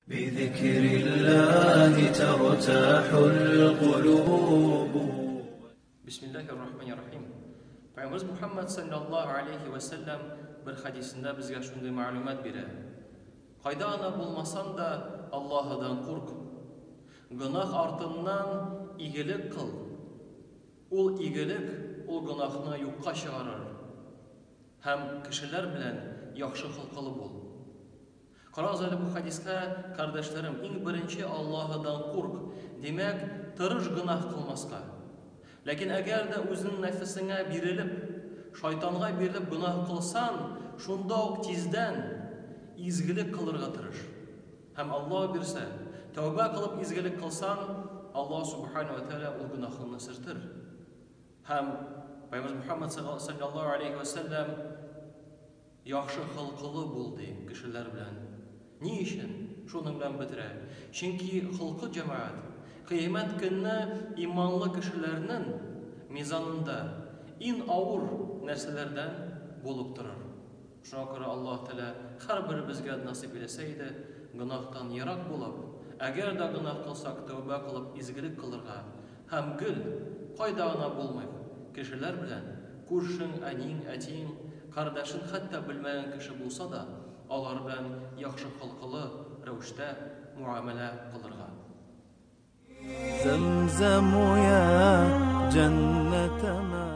بذكر الله ترتاح القلوب. بسم الله الرحمن الرحيم. Peygamberimiz Muhammed sallallahu aleyhi ve sellem bir hadisinde bizge şunday malumat biri. Kayda ana bulmasan da Allah'dan kork. Günah ardından iyilik kıl. Ol iyilik, ol günahını yokka çıkarır. Hem kişiler bilen yaxşı kılkalı bol. Karazali bu hadiste kardeşlerim, en birinci Allah'dan kork. Demek, tırış günah kılmaska. Lakin eğer de özünün nefesine birilip, şeytanga birilip günah kılsan, şunda ok tizden izgilik kılırga tırış. Hem Allah birse, tövbe kılıp izgilik kılsan, Allah subhanahu ve teala o günahını sırtır. Hem Peygamberimiz Muhammed sallallahu aleyhi ve sellem yaxşı hılkılı buldu kişiler bilen. Ni için? Şunun bilen bitire. Çünkü hılkı cemaat, kıyamet günü imanlı kişilerinin mizanında en ağır nesnelerden bulup durur. Şuna göre Allah Teala her biri bizge nasip edeseydi, günahtan yarak bulup, eğer de günah kılsak tövbe kılıp izgilik kılırga, hem gül, koydağına bulmayıp, kişiler bilen, kurşun, anin, etin, kardeşin hatta bilmeyen kişi bulsa da, onlar bilen yaxşı hılkılı revişte muamele kılırga. زمزم يا جنة ما